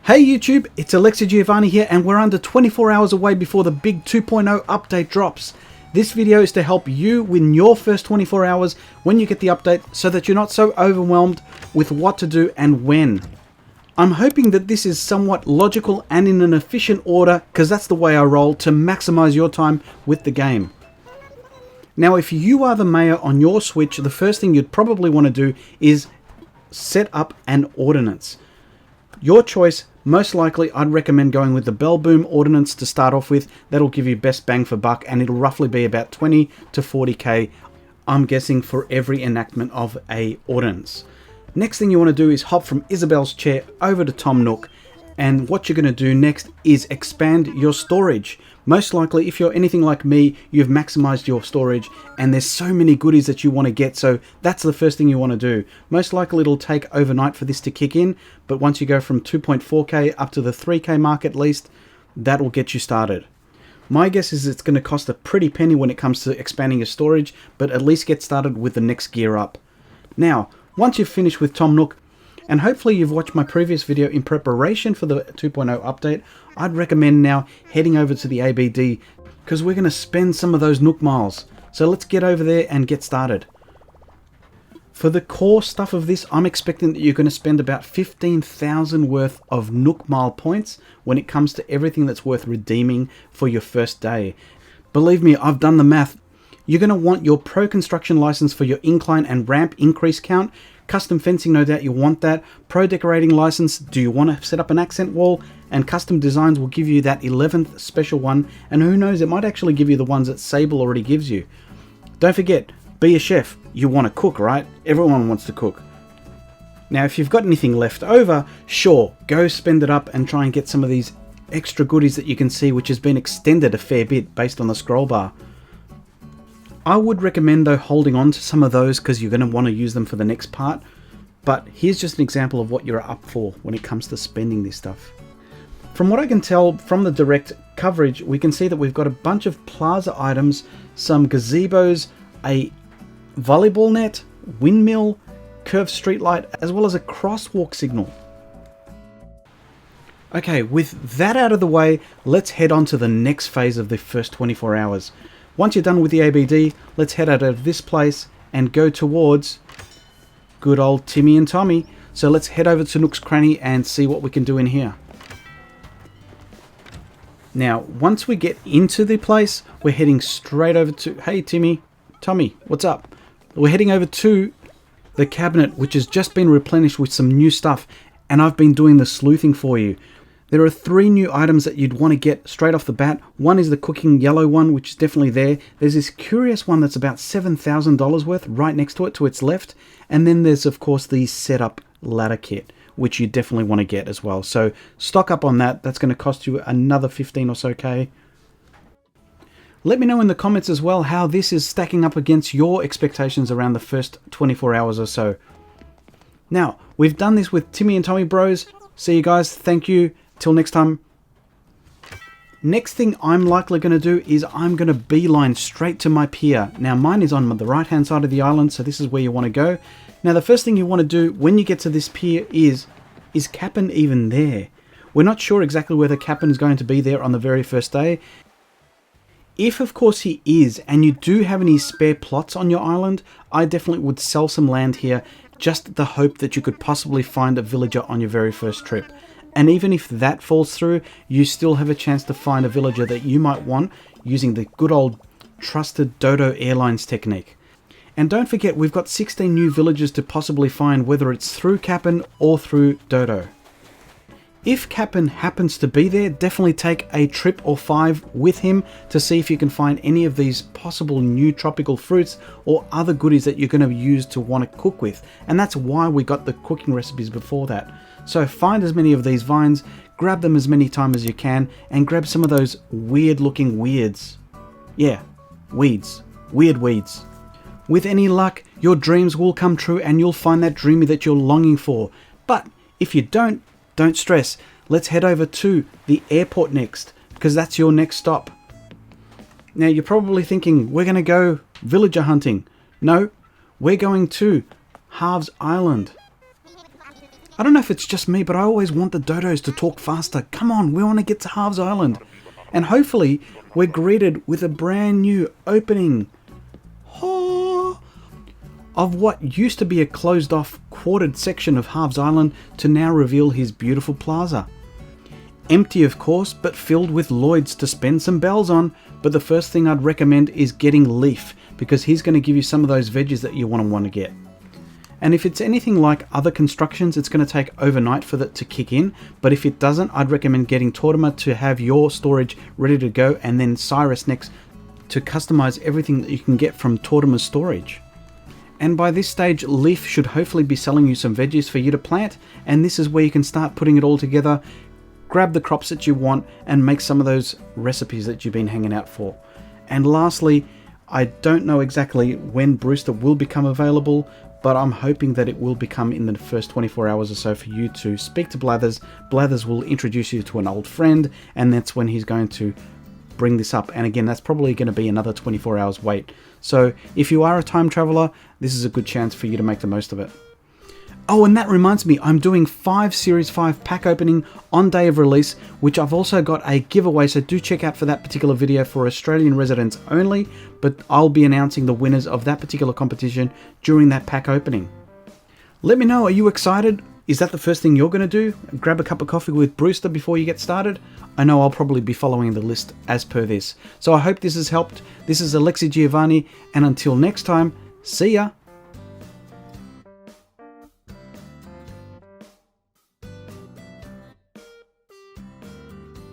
Hey YouTube, it's Alexi Giovani here, and we're under 24 hours away before the big 2.0 update drops. This video is to help you win your first 24 hours when you get the update so that you're not so overwhelmed with what to do and when. I'm hoping that this is somewhat logical and in an efficient order, because that's the way I roll, to maximize your time with the game. Now if you are the mayor on your Switch, the first thing you'd probably want to do is set up an ordinance. Your choice. Most likely, I'd recommend going with the Bell Boom Ordinance to start off with. That'll give you best bang for buck, and it'll roughly be about 20 to 40k, I'm guessing, for every enactment of a ordinance. Next thing you want to do is hop from Isabel's chair over to Tom Nook, and what you're going to do next is expand your storage. Most likely, if you're anything like me, you've maximized your storage and there's so many goodies that you want to get, so that's the first thing you want to do. Most likely it'll take overnight for this to kick in, but once you go from 2.4k up to the 3k mark at least, that will get you started. My guess is it's going to cost a pretty penny when it comes to expanding your storage, but at least get started with the next gear up. Now, once you've finished with Tom Nook, and hopefully you've watched my previous video in preparation for the 2.0 update, I'd recommend now heading over to the ABD, because we're going to spend some of those Nook miles. So let's get over there and get started. For the core stuff of this, I'm expecting that you're going to spend about 15,000 worth of Nook mile points when it comes to everything that's worth redeeming for your first day. Believe me, I've done the math. You're going to want your Pro Construction license for your incline and ramp increase count. Custom fencing, no doubt you want that. Pro decorating license, do you want to set up an accent wall? And custom designs will give you that 11th special one, and who knows, it might actually give you the ones that Sable already gives you. Don't forget, be a chef. You want to cook, right? Everyone wants to cook. Now if you've got anything left over, sure, go spend it up and try and get some of these extra goodies that you can see, which has been extended a fair bit based on the scroll bar. I would recommend though holding on to some of those, because you're going to want to use them for the next part. But here's just an example of what you're up for when it comes to spending this stuff. From what I can tell from the direct coverage, we can see that we've got a bunch of plaza items, some gazebos, a volleyball net, windmill, curved streetlight, as well as a crosswalk signal. Okay, with that out of the way, let's head on to the next phase of the first 24 hours. Once you're done with the ABD, let's head out of this place and go towards good old Timmy and Tommy. So let's head over to Nook's Cranny and see what we can do in here. Now, once we get into the place, we're heading straight over to... Hey Timmy, Tommy, what's up? We're heading over to the cabinet, which has just been replenished with some new stuff, and I've been doing the sleuthing for you. There are 3 new items that you'd want to get straight off the bat. One is the cooking yellow one, which is definitely there. There's this curious one that's about $7,000 worth right next to it, to its left. And then there's, of course, the setup ladder kit, which you definitely want to get as well. So stock up on that. That's going to cost you another 15 or so K. Let me know in the comments as well how this is stacking up against your expectations around the first 24 hours or so. Now, we've done this with Timmy and Tommy Bros. See you guys. Thank you. Till next time. Next thing I'm likely going to do is I'm going to beeline straight to my pier. Now mine is on the right hand side of the island, so this is where you want to go. Now the first thing you want to do when you get to this pier is Kapp'n even there? We're not sure exactly whether Kapp'n is going to be there on the very first day. If of course he is, and you do have any spare plots on your island, I definitely would sell some land here, just at the hope that you could possibly find a villager on your very first trip. And even if that falls through, you still have a chance to find a villager that you might want using the good old trusted Dodo Airlines technique. And don't forget, we've got 16 new villagers to possibly find, whether it's through Kapp'n or through Dodo. If Kapp'n happens to be there, definitely take a trip or 5 with him to see if you can find any of these possible new tropical fruits or other goodies that you're going to use to want to cook with. And that's why we got the cooking recipes before that. So find as many of these vines, grab them as many times as you can, and grab some of those weird looking weirds. Yeah, weeds. Weird weeds. With any luck, your dreams will come true and you'll find that dreamy that you're longing for. But if you don't stress. Let's head over to the airport next, because that's your next stop. Now you're probably thinking, we're going to go villager hunting. No, we're going to Harv's Island. I don't know if it's just me, but I always want the dodos to talk faster. Come on, we want to get to Harv's Island. And hopefully we're greeted with a brand new opening of what used to be a closed off quartered section of Harv's Island to now reveal his beautiful plaza. Empty of course, but filled with Lloyds to spend some bells on. But the first thing I'd recommend is getting Leif, because he's going to give you some of those veggies that you want to get. And if it's anything like other constructions, it's going to take overnight for that to kick in. But if it doesn't, I'd recommend getting Tortimer to have your storage ready to go, and then Cyrus next to customize everything that you can get from Tortimer's storage. And by this stage, Leif should hopefully be selling you some veggies for you to plant, and this is where you can start putting it all together, grab the crops that you want, and make some of those recipes that you've been hanging out for. And lastly, I don't know exactly when Brewster will become available, but I'm hoping that it will become in the first 24 hours or so for you to speak to Blathers. Blathers will introduce you to an old friend, and that's when he's going to bring this up. And again, that's probably going to be another 24 hours wait. So if you are a time traveler, this is a good chance for you to make the most of it. Oh, and that reminds me, I'm doing 5 Series 5 pack opening on day of release, which I've also got a giveaway, so do check out for that particular video for Australian residents only, but I'll be announcing the winners of that particular competition during that pack opening. Let me know, are you excited? Is that the first thing you're going to do? Grab a cup of coffee with Brewster before you get started? I know I'll probably be following the list as per this. So I hope this has helped. This is Alexi Giovani, and until next time, see ya!